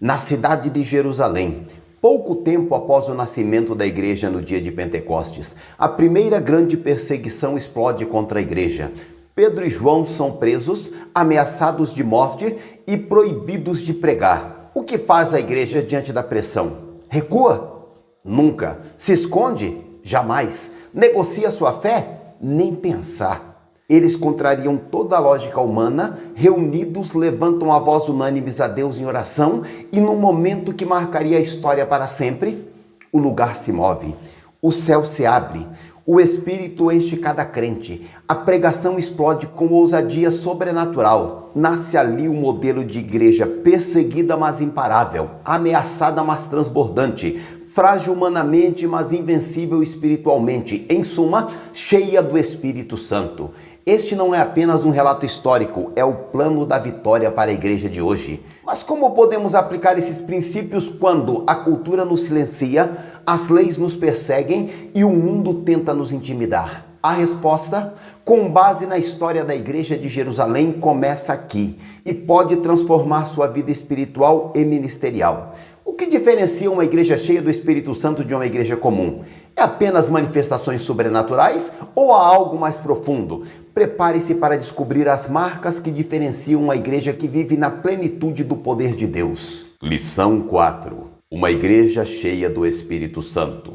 Na cidade de Jerusalém, pouco tempo após o nascimento da igreja no dia de Pentecostes, a primeira grande perseguição explode contra a igreja. Pedro e João são presos, ameaçados de morte e proibidos de pregar. O que faz a igreja diante da pressão? Recua? Nunca. Se esconde? Jamais. Negocia sua fé? Nem pensar. Eles contrariam toda a lógica humana, reunidos levantam a voz unânimes a Deus em oração e no momento que marcaria a história para sempre, o lugar se move, o céu se abre, o Espírito enche cada crente, a pregação explode com ousadia sobrenatural. Nasce ali o modelo de igreja perseguida mas imparável, ameaçada mas transbordante, frágil humanamente mas invencível espiritualmente, em suma, cheia do Espírito Santo. Este não é apenas um relato histórico, é o plano da vitória para a igreja de hoje. Mas como podemos aplicar esses princípios quando a cultura nos silencia, as leis nos perseguem e o mundo tenta nos intimidar? A resposta, com base na história da igreja de Jerusalém, começa aqui e pode transformar sua vida espiritual e ministerial. O que diferencia uma igreja cheia do Espírito Santo de uma igreja comum? É apenas manifestações sobrenaturais ou há algo mais profundo? Prepare-se para descobrir as marcas que diferenciam uma igreja que vive na plenitude do poder de Deus. Lição 4. Uma igreja cheia do Espírito Santo.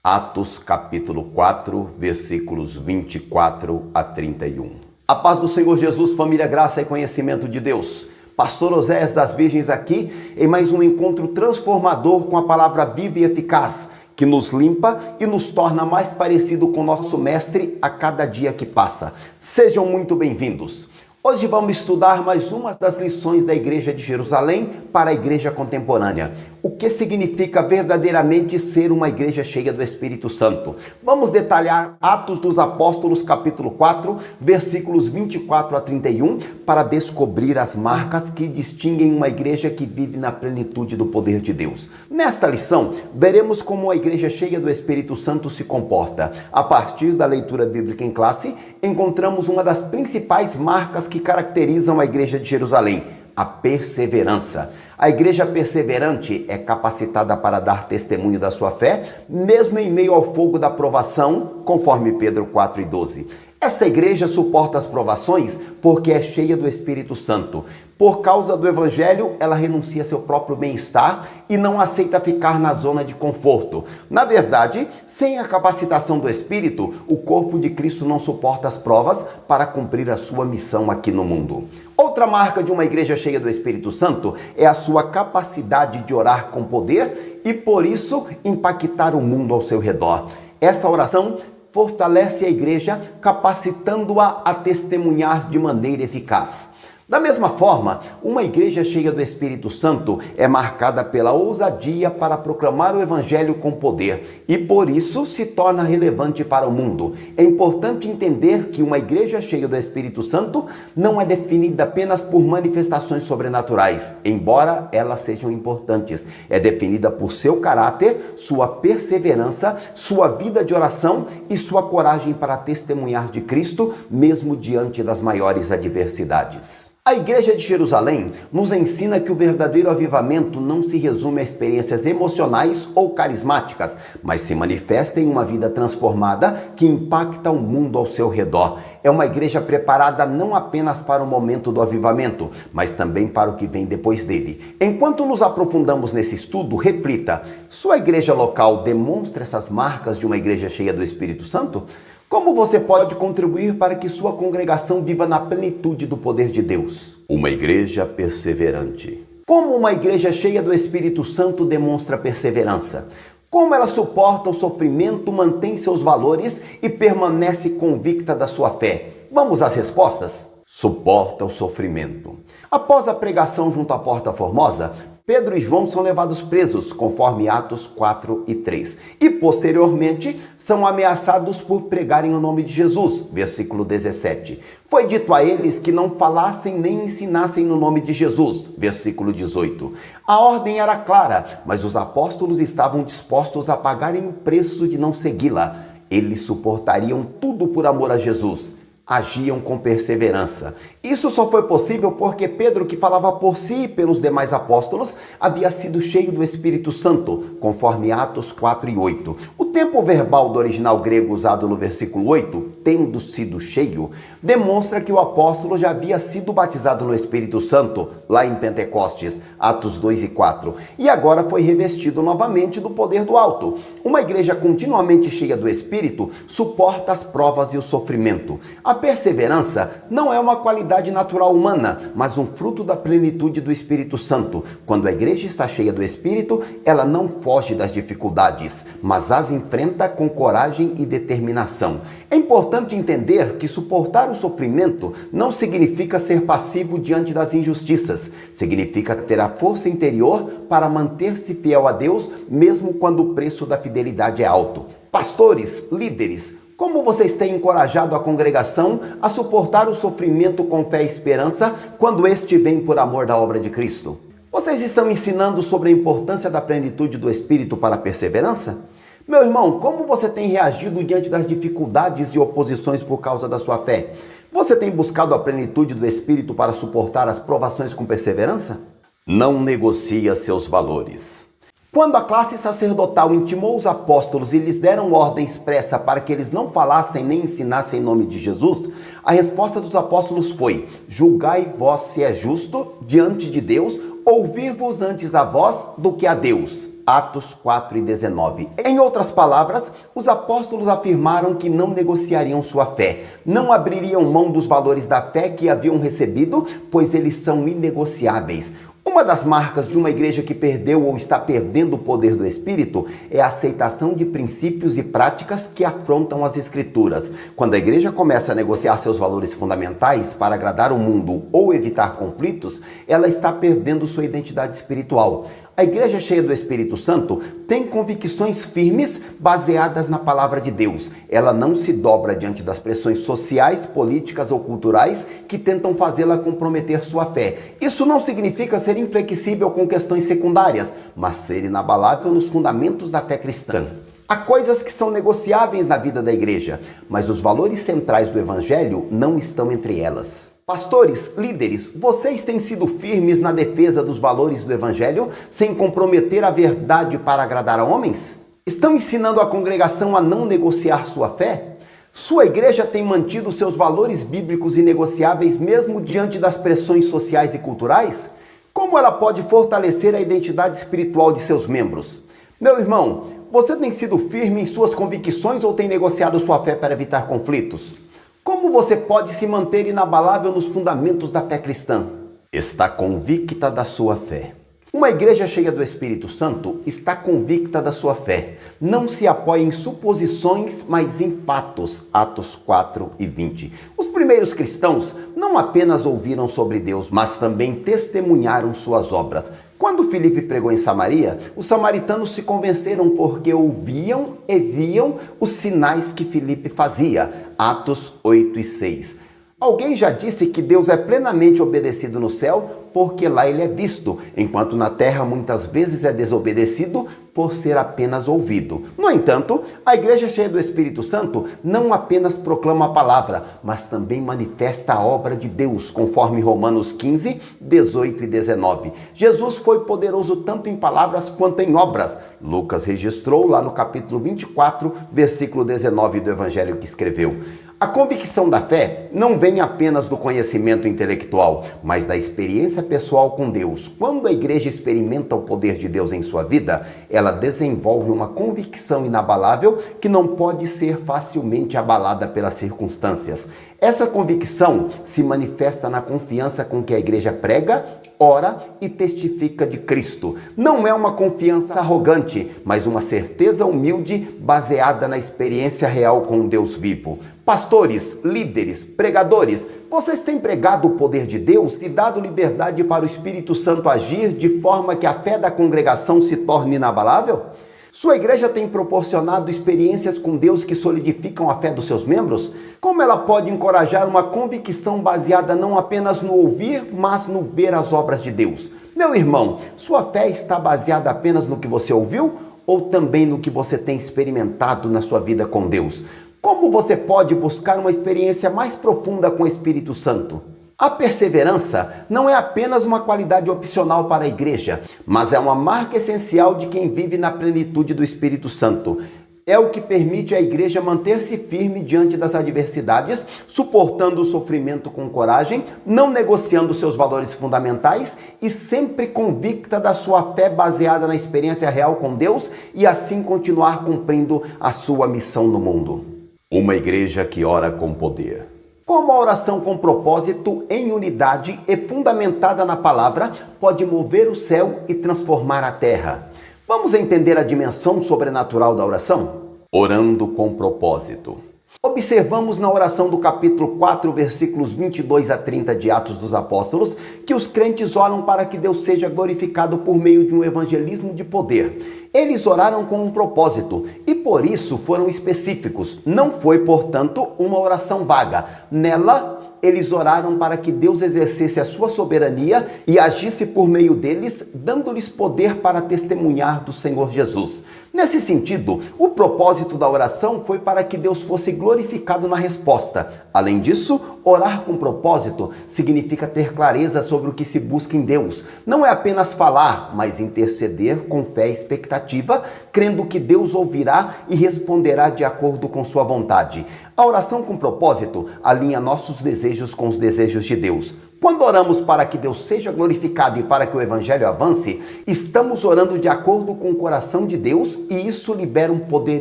Atos capítulo 4, versículos 24 a 31. A paz do Senhor Jesus, família, graça e conhecimento de Deus. Pastor Oséias das Virgens aqui em mais um encontro transformador com a palavra viva e eficaz, que nos limpa e nos torna mais parecido com nosso Mestre a cada dia que passa. Sejam muito bem-vindos. Hoje vamos estudar mais uma das lições da Igreja de Jerusalém para a Igreja contemporânea. O que significa verdadeiramente ser uma igreja cheia do Espírito Santo? Vamos detalhar Atos dos Apóstolos, capítulo 4, versículos 24 a 31, para descobrir as marcas que distinguem uma igreja que vive na plenitude do poder de Deus. Nesta lição, veremos como a igreja cheia do Espírito Santo se comporta. A partir da leitura bíblica em classe, encontramos uma das principais marcas que caracterizam a igreja de Jerusalém: a perseverança. A igreja perseverante é capacitada para dar testemunho da sua fé, mesmo em meio ao fogo da provação, conforme Pedro 4:12. Essa igreja suporta as provações porque é cheia do Espírito Santo. Por causa do Evangelho, ela renuncia seu próprio bem-estar e não aceita ficar na zona de conforto. Na verdade, sem a capacitação do Espírito, o corpo de Cristo não suporta as provas para cumprir a sua missão aqui no mundo. Outra marca de uma igreja cheia do Espírito Santo é a sua capacidade de orar com poder e, por isso, impactar o mundo ao seu redor. Essa oração fortalece a igreja, capacitando-a a testemunhar de maneira eficaz. Da mesma forma, uma igreja cheia do Espírito Santo é marcada pela ousadia para proclamar o Evangelho com poder e, por isso, se torna relevante para o mundo. É importante entender que uma igreja cheia do Espírito Santo não é definida apenas por manifestações sobrenaturais, embora elas sejam importantes. É definida por seu caráter, sua perseverança, sua vida de oração e sua coragem para testemunhar de Cristo, mesmo diante das maiores adversidades. A Igreja de Jerusalém nos ensina que o verdadeiro avivamento não se resume a experiências emocionais ou carismáticas, mas se manifesta em uma vida transformada que impacta o mundo ao seu redor. É uma igreja preparada não apenas para o momento do avivamento, mas também para o que vem depois dele. Enquanto nos aprofundamos nesse estudo, reflita: sua igreja local demonstra essas marcas de uma igreja cheia do Espírito Santo? Como você pode contribuir para que sua congregação viva na plenitude do poder de Deus? Uma igreja perseverante. Como uma igreja cheia do Espírito Santo demonstra perseverança? Como ela suporta o sofrimento, mantém seus valores e permanece convicta da sua fé? Vamos às respostas? Suporta o sofrimento. Após a pregação junto à Porta Formosa, Pedro e João são levados presos, conforme Atos 4 e 3. E, posteriormente, são ameaçados por pregarem o nome de Jesus, versículo 17. Foi dito a eles que não falassem nem ensinassem no nome de Jesus, versículo 18. A ordem era clara, mas os apóstolos estavam dispostos a pagarem o preço de não segui-la. Eles suportariam tudo por amor a Jesus. Agiam com perseverança. Isso só foi possível porque Pedro, que falava por si e pelos demais apóstolos, havia sido cheio do Espírito Santo, conforme Atos 4 e 8. O tempo verbal do original grego usado no versículo 8, tendo sido cheio, demonstra que o apóstolo já havia sido batizado no Espírito Santo, lá em Pentecostes, Atos 2 e 4, e agora foi revestido novamente do poder do alto. Uma igreja continuamente cheia do Espírito suporta as provas e o sofrimento. A perseverança não é uma qualidade natural humana, mas um fruto da plenitude do Espírito Santo. Quando a igreja está cheia do Espírito, ela não foge das dificuldades, mas as enfrenta com coragem e determinação. É importante entender que suportar o sofrimento não significa ser passivo diante das injustiças. Significa ter a força interior para manter-se fiel a Deus, mesmo quando o preço da fidelidade é alto. Pastores, líderes, como vocês têm encorajado a congregação a suportar o sofrimento com fé e esperança quando este vem por amor da obra de Cristo? Vocês estão ensinando sobre a importância da plenitude do Espírito para a perseverança? Meu irmão, como você tem reagido diante das dificuldades e oposições por causa da sua fé? Você tem buscado a plenitude do Espírito para suportar as provações com perseverança? Não negocia seus valores. Quando a classe sacerdotal intimou os apóstolos e lhes deram ordem expressa para que eles não falassem nem ensinassem em nome de Jesus, a resposta dos apóstolos foi: julgai vós se é justo diante de Deus ouvir-vos antes a vós do que a Deus. Atos 4 e 19. Em outras palavras, os apóstolos afirmaram que não negociariam sua fé, não abririam mão dos valores da fé que haviam recebido, pois eles são inegociáveis. Uma das marcas de uma igreja que perdeu ou está perdendo o poder do Espírito é a aceitação de princípios e práticas que afrontam as Escrituras. Quando a igreja começa a negociar seus valores fundamentais para agradar o mundo ou evitar conflitos, ela está perdendo sua identidade espiritual. A igreja cheia do Espírito Santo tem convicções firmes baseadas na palavra de Deus. Ela não se dobra diante das pressões sociais, políticas ou culturais que tentam fazê-la comprometer sua fé. Isso não significa ser inflexível com questões secundárias, mas ser inabalável nos fundamentos da fé cristã. Há coisas que são negociáveis na vida da igreja, mas os valores centrais do Evangelho não estão entre elas. Pastores, líderes, vocês têm sido firmes na defesa dos valores do Evangelho sem comprometer a verdade para agradar a homens? Estão ensinando a congregação a não negociar sua fé? Sua igreja tem mantido seus valores bíblicos inegociáveis mesmo diante das pressões sociais e culturais? Como ela pode fortalecer a identidade espiritual de seus membros? Meu irmão, você tem sido firme em suas convicções ou tem negociado sua fé para evitar conflitos? Como você pode se manter inabalável nos fundamentos da fé cristã? Está convicta da sua fé. Uma igreja cheia do Espírito Santo está convicta da sua fé. Não se apoia em suposições, mas em fatos. Atos 4 e 20. Os primeiros cristãos não apenas ouviram sobre Deus, mas também testemunharam suas obras. Quando Filipe pregou em Samaria, os samaritanos se convenceram porque ouviam e viam os sinais que Filipe fazia. Atos 8 e 6. Alguém já disse que Deus é plenamente obedecido no céu porque lá ele é visto, enquanto na terra muitas vezes é desobedecido por ser apenas ouvido. No entanto, a igreja cheia do Espírito Santo não apenas proclama a palavra, mas também manifesta a obra de Deus, conforme Romanos 15, 18 e 19. Jesus foi poderoso tanto em palavras quanto em obras. Lucas registrou lá no capítulo 24, versículo 19 do evangelho que escreveu. A convicção da fé não vem apenas do conhecimento intelectual, mas da experiência pessoal com Deus. Quando a igreja experimenta o poder de Deus em sua vida, ela desenvolve uma convicção inabalável que não pode ser facilmente abalada pelas circunstâncias. Essa convicção se manifesta na confiança com que a igreja prega, ora e testifica de Cristo. Não é uma confiança arrogante, mas uma certeza humilde baseada na experiência real com o Deus vivo. Pastores, líderes, pregadores, vocês têm pregado o poder de Deus e dado liberdade para o Espírito Santo agir de forma que a fé da congregação se torne inabalável? Sua igreja tem proporcionado experiências com Deus que solidificam a fé dos seus membros? Como ela pode encorajar uma convicção baseada não apenas no ouvir, mas no ver as obras de Deus? Meu irmão, sua fé está baseada apenas no que você ouviu ou também no que você tem experimentado na sua vida com Deus? Como você pode buscar uma experiência mais profunda com o Espírito Santo? A perseverança não é apenas uma qualidade opcional para a igreja, mas é uma marca essencial de quem vive na plenitude do Espírito Santo. É o que permite à igreja manter-se firme diante das adversidades, suportando o sofrimento com coragem, não negociando seus valores fundamentais e sempre convicta da sua fé baseada na experiência real com Deus e assim continuar cumprindo a sua missão no mundo. Uma igreja que ora com poder. Como a oração com propósito, em unidade e fundamentada na palavra, pode mover o céu e transformar a terra. Vamos entender a dimensão sobrenatural da oração? Orando com propósito. Observamos na oração do capítulo 4, versículos 22 a 30 de Atos dos Apóstolos, que os crentes oram para que Deus seja glorificado por meio de um evangelismo de poder. Eles oraram com um propósito e por isso foram específicos. Não foi, portanto, uma oração vaga. Nela, eles oraram para que Deus exercesse a sua soberania e agisse por meio deles, dando-lhes poder para testemunhar do Senhor Jesus. Nesse sentido, o propósito da oração foi para que Deus fosse glorificado na resposta. Além disso, orar com propósito significa ter clareza sobre o que se busca em Deus. Não é apenas falar, mas interceder com fé e expectativa, crendo que Deus ouvirá e responderá de acordo com sua vontade. A oração com propósito alinha nossos desejos com os desejos de Deus. Quando oramos para que Deus seja glorificado e para que o Evangelho avance, estamos orando de acordo com o coração de Deus e isso libera um poder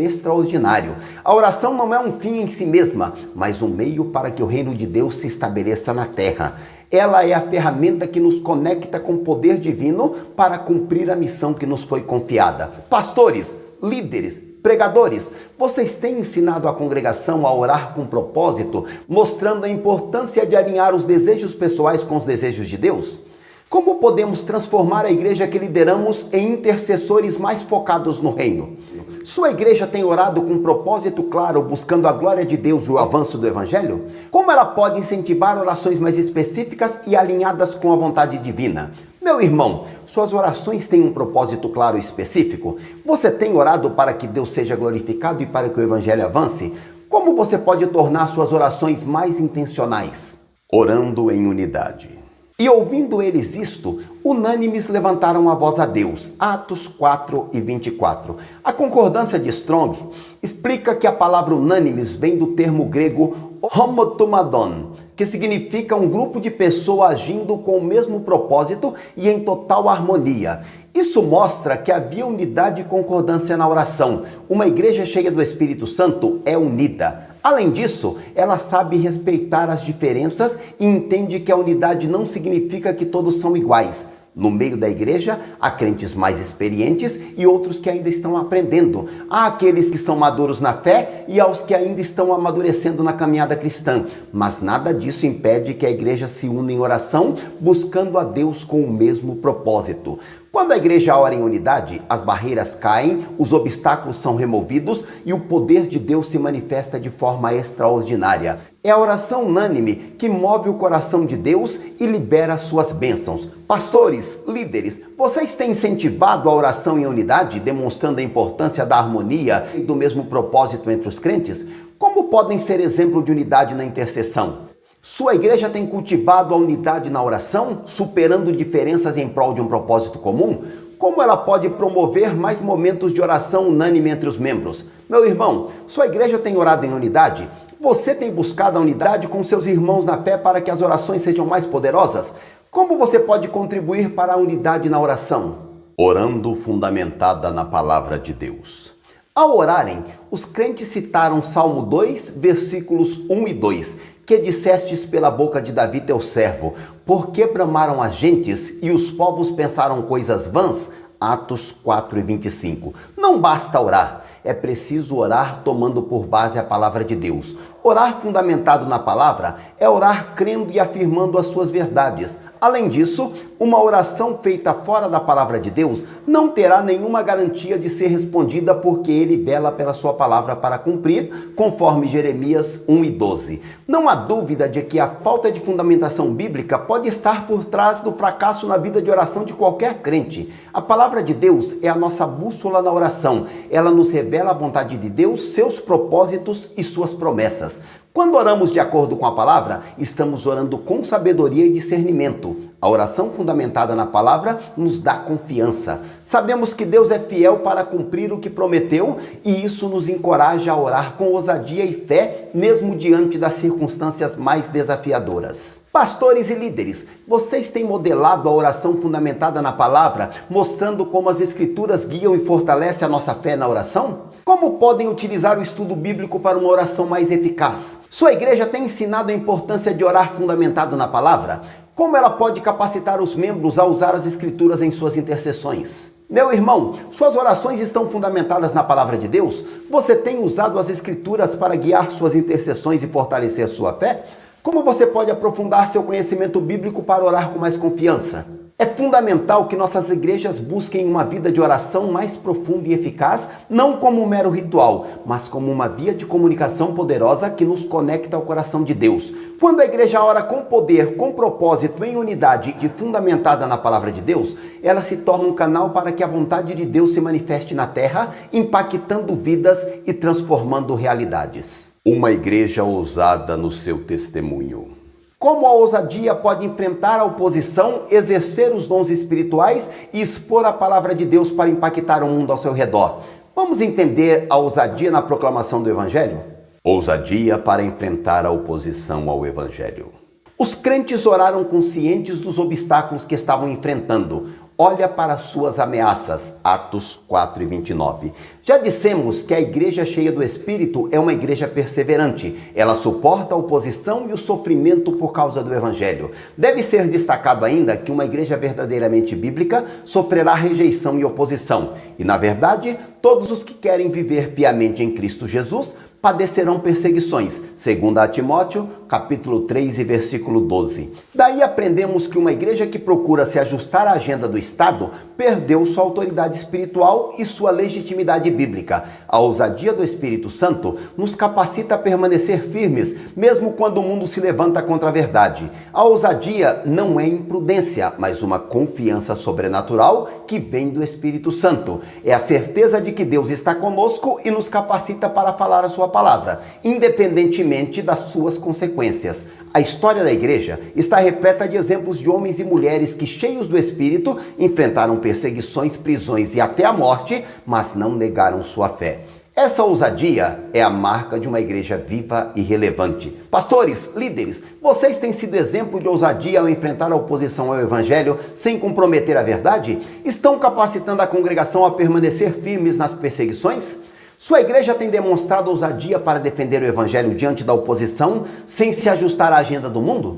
extraordinário. A oração não é um fim em si mesma, mas um meio para que o reino de Deus se estabeleça na terra. Ela é a ferramenta que nos conecta com o poder divino para cumprir a missão que nos foi confiada. Pastores, líderes, pregadores, vocês têm ensinado a congregação a orar com propósito, mostrando a importância de alinhar os desejos pessoais com os desejos de Deus? Como podemos transformar a igreja que lideramos em intercessores mais focados no reino? Sua igreja tem orado com um propósito claro, buscando a glória de Deus e o avanço do Evangelho? Como ela pode incentivar orações mais específicas e alinhadas com a vontade divina? Meu irmão, suas orações têm um propósito claro e específico? Você tem orado para que Deus seja glorificado e para que o Evangelho avance? Como você pode tornar suas orações mais intencionais? Orando em unidade. E ouvindo eles isto, unânimes levantaram a voz a Deus. Atos 4 e 24. A concordância de Strong explica que a palavra unânimes vem do termo grego homotomadon, que significa um grupo de pessoas agindo com o mesmo propósito e em total harmonia. Isso mostra que havia unidade e concordância na oração. Uma igreja cheia do Espírito Santo é unida. Além disso, ela sabe respeitar as diferenças e entende que a unidade não significa que todos são iguais. No meio da igreja, há crentes mais experientes e outros que ainda estão aprendendo. Há aqueles que são maduros na fé e há os que ainda estão amadurecendo na caminhada cristã. Mas nada disso impede que a igreja se una em oração, buscando a Deus com o mesmo propósito. Quando a igreja ora em unidade, as barreiras caem, os obstáculos são removidos e o poder de Deus se manifesta de forma extraordinária. É a oração unânime que move o coração de Deus e libera suas bênçãos. Pastores, líderes, vocês têm incentivado a oração em unidade, demonstrando a importância da harmonia e do mesmo propósito entre os crentes? Como podem ser exemplo de unidade na intercessão? Sua igreja tem cultivado a unidade na oração, superando diferenças em prol de um propósito comum? Como ela pode promover mais momentos de oração unânime entre os membros? Meu irmão, sua igreja tem orado em unidade? Você tem buscado a unidade com seus irmãos na fé para que as orações sejam mais poderosas? Como você pode contribuir para a unidade na oração? Orando fundamentada na palavra de Deus. Ao orarem, os crentes citaram Salmo 2, versículos 1 e 2, que dissestes pela boca de Davi teu servo, porque bramaram as gentes e os povos pensaram coisas vãs? Atos 4 e 25. Não basta orar, é preciso orar tomando por base a palavra de Deus. Orar fundamentado na palavra é orar crendo e afirmando as suas verdades. Além disso, Uma oração feita fora da palavra de Deus não terá nenhuma garantia de ser respondida, porque ele vela pela sua palavra para cumprir, conforme Jeremias 1:12. Não há dúvida de que a falta de fundamentação bíblica pode estar por trás do fracasso na vida de oração de qualquer crente. A palavra de Deus é a nossa bússola na oração. Ela nos revela a vontade de Deus, seus propósitos e suas promessas. Quando oramos de acordo com a palavra, estamos orando com sabedoria e discernimento. A oração fundamentada na palavra nos dá confiança. Sabemos que Deus é fiel para cumprir o que prometeu, e isso nos encoraja a orar com ousadia e fé, mesmo diante das circunstâncias mais desafiadoras. Pastores e líderes, vocês têm modelado a oração fundamentada na palavra, mostrando como as Escrituras guiam e fortalecem a nossa fé na oração? Como podem utilizar o estudo bíblico para uma oração mais eficaz? Sua igreja tem ensinado a importância de orar fundamentado na palavra? Como ela pode capacitar os membros a usar as Escrituras em suas intercessões? Meu irmão, suas orações estão fundamentadas na palavra de Deus? Você tem usado as Escrituras para guiar suas intercessões e fortalecer sua fé? Como você pode aprofundar seu conhecimento bíblico para orar com mais confiança? É fundamental que nossas igrejas busquem uma vida de oração mais profunda e eficaz, não como um mero ritual, mas como uma via de comunicação poderosa que nos conecta ao coração de Deus. Quando a igreja ora com poder, com propósito, em unidade e fundamentada na palavra de Deus, ela se torna um canal para que a vontade de Deus se manifeste na terra, impactando vidas e transformando realidades. Uma igreja ousada no seu testemunho. Como a ousadia pode enfrentar a oposição, exercer os dons espirituais e expor a palavra de Deus para impactar o mundo ao seu redor? Vamos entender a ousadia na proclamação do Evangelho? Ousadia para enfrentar a oposição ao Evangelho. Os crentes oraram conscientes dos obstáculos que estavam enfrentando. Olha para suas ameaças, Atos 4:29. Já dissemos que a igreja cheia do Espírito é uma igreja perseverante. Ela suporta a oposição e o sofrimento por causa do Evangelho. Deve ser destacado ainda que uma igreja verdadeiramente bíblica sofrerá rejeição e oposição. E, na verdade, todos os que querem viver piamente em Cristo Jesus padecerão perseguições, segundo a Timóteo, capítulo 3 e versículo 12. Daí aprendemos que uma igreja que procura se ajustar à agenda do Estado perdeu sua autoridade espiritual e sua legitimidade bíblica. A ousadia do Espírito Santo nos capacita a permanecer firmes, mesmo quando o mundo se levanta contra a verdade. A ousadia não é imprudência, mas uma confiança sobrenatural que vem do Espírito Santo. É a certeza de que Deus está conosco e nos capacita para falar a sua palavra, independentemente das suas consequências. A história da igreja está repleta de exemplos de homens e mulheres que, cheios do Espírito, enfrentaram perseguições, prisões e até a morte, mas não negaram sua fé. Essa ousadia é a marca de uma igreja viva e relevante. Pastores, líderes, vocês têm sido exemplo de ousadia ao enfrentar a oposição ao Evangelho sem comprometer a verdade? Estão capacitando a congregação a permanecer firmes nas perseguições? Sua igreja tem demonstrado ousadia para defender o Evangelho diante da oposição, sem se ajustar à agenda do mundo?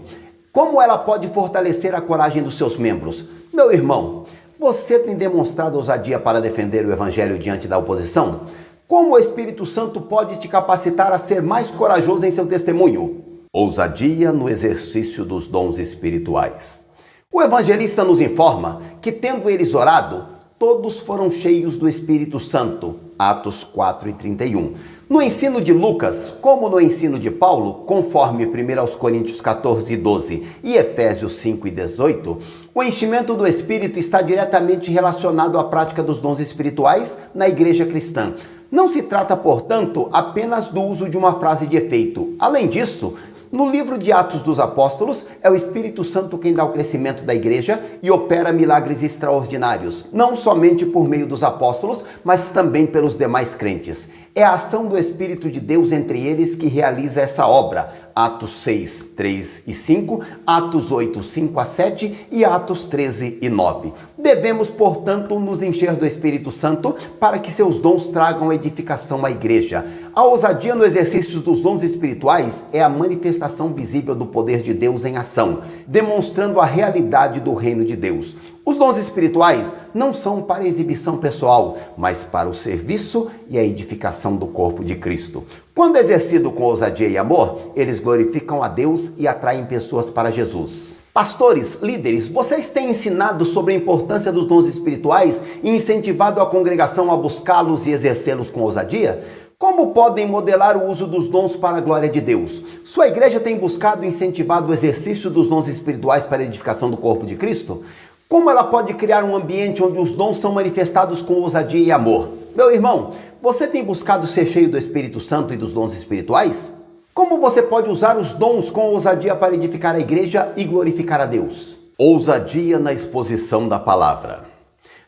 Como ela pode fortalecer a coragem dos seus membros? Meu irmão, você tem demonstrado ousadia para defender o Evangelho diante da oposição? Como o Espírito Santo pode te capacitar a ser mais corajoso em seu testemunho? Ousadia no exercício dos dons espirituais. O evangelista nos informa que, tendo eles orado, todos foram cheios do Espírito Santo. Atos 4:31. No ensino de Lucas, como no ensino de Paulo, conforme 1 Coríntios 14:12 e Efésios 5:18, o enchimento do Espírito está diretamente relacionado à prática dos dons espirituais na igreja cristã. Não se trata, portanto, apenas do uso de uma frase de efeito. Além disso, no livro de Atos dos Apóstolos, é o Espírito Santo quem dá o crescimento da igreja e opera milagres extraordinários, não somente por meio dos apóstolos, mas também pelos demais crentes. É a ação do Espírito de Deus entre eles que realiza essa obra. Atos 6, 3 e 5, Atos 8, 5 a 7 e Atos 13 e 9. Devemos, portanto, nos encher do Espírito Santo para que seus dons tragam edificação à igreja. A ousadia no exercício dos dons espirituais é a manifestação visível do poder de Deus em ação, demonstrando a realidade do reino de Deus. Os dons espirituais não são para exibição pessoal, mas para o serviço e a edificação do corpo de Cristo. Quando exercido com ousadia e amor, eles glorificam a Deus e atraem pessoas para Jesus. Pastores, líderes, vocês têm ensinado sobre a importância dos dons espirituais e incentivado a congregação a buscá-los e exercê-los com ousadia? Como podem modelar o uso dos dons para a glória de Deus? Sua igreja tem buscado e incentivado o exercício dos dons espirituais para a edificação do corpo de Cristo? Como ela pode criar um ambiente onde os dons são manifestados com ousadia e amor? Meu irmão, você tem buscado ser cheio do Espírito Santo e dos dons espirituais? Como você pode usar os dons com ousadia para edificar a igreja e glorificar a Deus? Ousadia na exposição da palavra.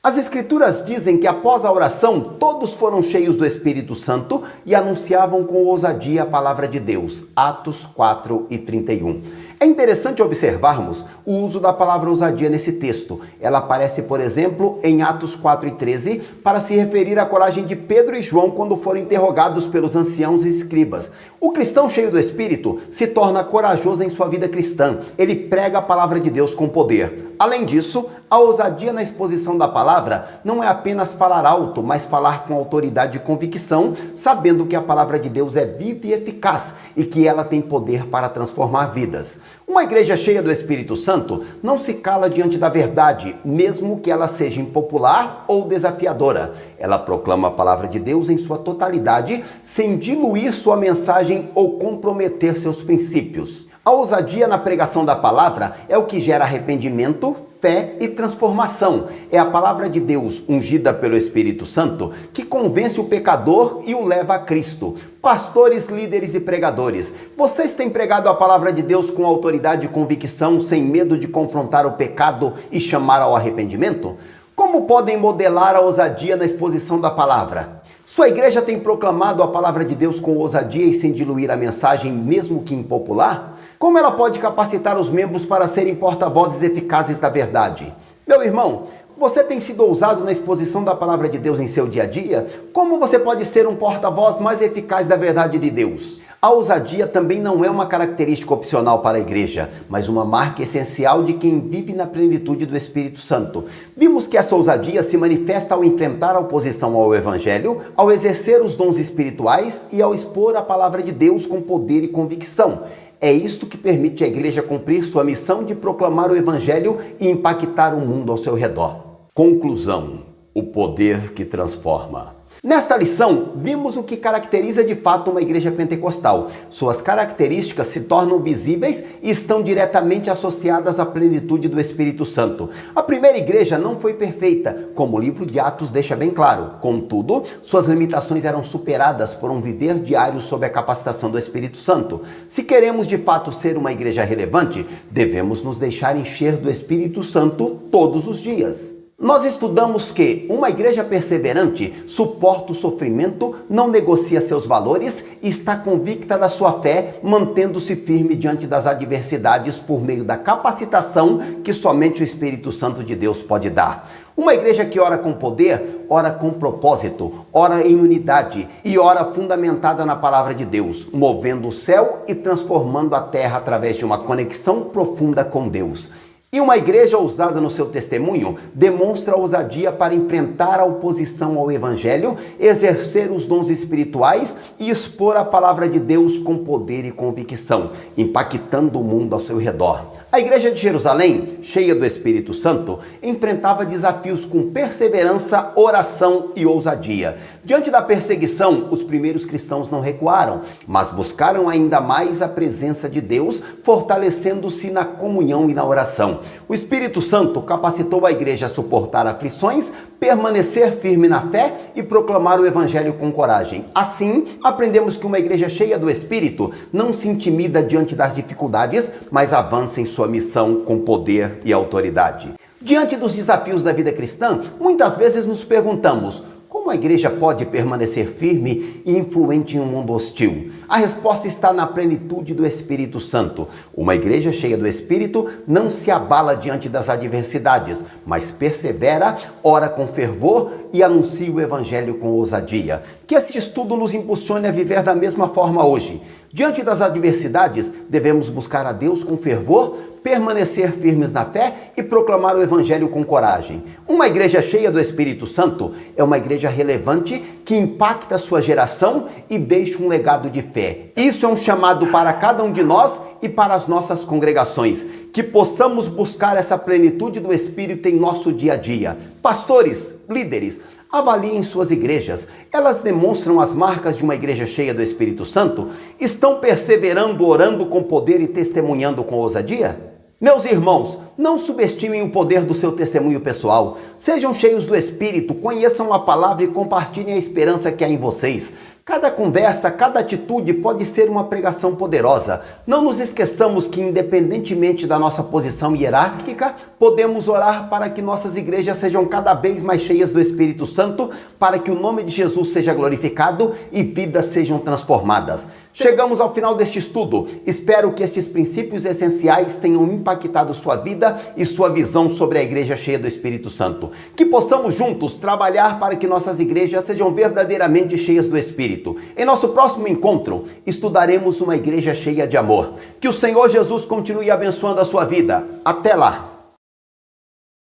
As Escrituras dizem que após a oração, todos foram cheios do Espírito Santo e anunciavam com ousadia a palavra de Deus. Atos 4:31. É interessante observarmos o uso da palavra ousadia nesse texto. Ela aparece, por exemplo, em Atos 4:13, para se referir à coragem de Pedro e João quando foram interrogados pelos anciãos e escribas. O cristão cheio do Espírito se torna corajoso em sua vida cristã. Ele prega a palavra de Deus com poder. Além disso, a ousadia na exposição da palavra não é apenas falar alto, mas falar com autoridade e convicção, sabendo que a palavra de Deus é viva e eficaz e que ela tem poder para transformar vidas. Uma igreja cheia do Espírito Santo não se cala diante da verdade, mesmo que ela seja impopular ou desafiadora. Ela proclama a palavra de Deus em sua totalidade, sem diluir sua mensagem ou comprometer seus princípios. A ousadia na pregação da palavra é o que gera arrependimento, fé e transformação. É a palavra de Deus, ungida pelo Espírito Santo, que convence o pecador e o leva a Cristo. Pastores, líderes e pregadores, vocês têm pregado a palavra de Deus com autoridade e convicção, sem medo de confrontar o pecado e chamar ao arrependimento? Como podem modelar a ousadia na exposição da palavra? Sua igreja tem proclamado a palavra de Deus com ousadia e sem diluir a mensagem, mesmo que impopular? Como ela pode capacitar os membros para serem porta-vozes eficazes da verdade? Meu irmão, você tem sido ousado na exposição da palavra de Deus em seu dia a dia? Como você pode ser um porta-voz mais eficaz da verdade de Deus? A ousadia também não é uma característica opcional para a igreja, mas uma marca essencial de quem vive na plenitude do Espírito Santo. Vimos que essa ousadia se manifesta ao enfrentar a oposição ao Evangelho, ao exercer os dons espirituais e ao expor a palavra de Deus com poder e convicção. É isto que permite à igreja cumprir sua missão de proclamar o Evangelho e impactar o mundo ao seu redor. Conclusão: o poder que transforma. Nesta lição, vimos o que caracteriza de fato uma igreja pentecostal. Suas características se tornam visíveis e estão diretamente associadas à plenitude do Espírito Santo. A primeira igreja não foi perfeita, como o livro de Atos deixa bem claro. Contudo, suas limitações eram superadas por um viver diário sob a capacitação do Espírito Santo. Se queremos de fato ser uma igreja relevante, devemos nos deixar encher do Espírito Santo todos os dias. Nós estudamos que uma igreja perseverante suporta o sofrimento, não negocia seus valores e está convicta da sua fé, mantendo-se firme diante das adversidades por meio da capacitação que somente o Espírito Santo de Deus pode dar. Uma igreja que ora com poder, ora com propósito, ora em unidade e ora fundamentada na palavra de Deus, movendo o céu e transformando a terra através de uma conexão profunda com Deus. E uma igreja ousada no seu testemunho demonstra ousadia para enfrentar a oposição ao Evangelho, exercer os dons espirituais e expor a palavra de Deus com poder e convicção, impactando o mundo ao seu redor. A igreja de Jerusalém, cheia do Espírito Santo, enfrentava desafios com perseverança, oração e ousadia. Diante da perseguição, os primeiros cristãos não recuaram, mas buscaram ainda mais a presença de Deus, fortalecendo-se na comunhão e na oração. O Espírito Santo capacitou a igreja a suportar aflições, permanecer firme na fé e proclamar o Evangelho com coragem. Assim, aprendemos que uma igreja cheia do Espírito não se intimida diante das dificuldades, mas avança em sua missão com poder e autoridade. Diante dos desafios da vida cristã, muitas vezes nos perguntamos: como a igreja pode permanecer firme e influente em um mundo hostil? A resposta está na plenitude do Espírito Santo. Uma igreja cheia do Espírito não se abala diante das adversidades, mas persevera, ora com fervor e anuncia o Evangelho com ousadia. Que este estudo nos impulsione a viver da mesma forma hoje. Diante das adversidades, devemos buscar a Deus com fervor, permanecer firmes na fé e proclamar o Evangelho com coragem. Uma igreja cheia do Espírito Santo é uma igreja relevante que impacta a sua geração e deixa um legado de fé. Isso é um chamado para cada um de nós e para as nossas congregações, que possamos buscar essa plenitude do Espírito em nosso dia a dia. Pastores, líderes, avaliem suas igrejas. Elas demonstram as marcas de uma igreja cheia do Espírito Santo? Estão perseverando, orando com poder e testemunhando com ousadia? Meus irmãos, não subestimem o poder do seu testemunho pessoal. Sejam cheios do Espírito, conheçam a palavra e compartilhem a esperança que há em vocês. Cada conversa, cada atitude pode ser uma pregação poderosa. Não nos esqueçamos que, independentemente da nossa posição hierárquica, podemos orar para que nossas igrejas sejam cada vez mais cheias do Espírito Santo, para que o nome de Jesus seja glorificado e vidas sejam transformadas. Chegamos ao final deste estudo. Espero que estes princípios essenciais tenham impactado sua vida e sua visão sobre a igreja cheia do Espírito Santo. Que possamos juntos trabalhar para que nossas igrejas sejam verdadeiramente cheias do Espírito. Em nosso próximo encontro, estudaremos uma igreja cheia de amor. Que o Senhor Jesus continue abençoando a sua vida. Até lá!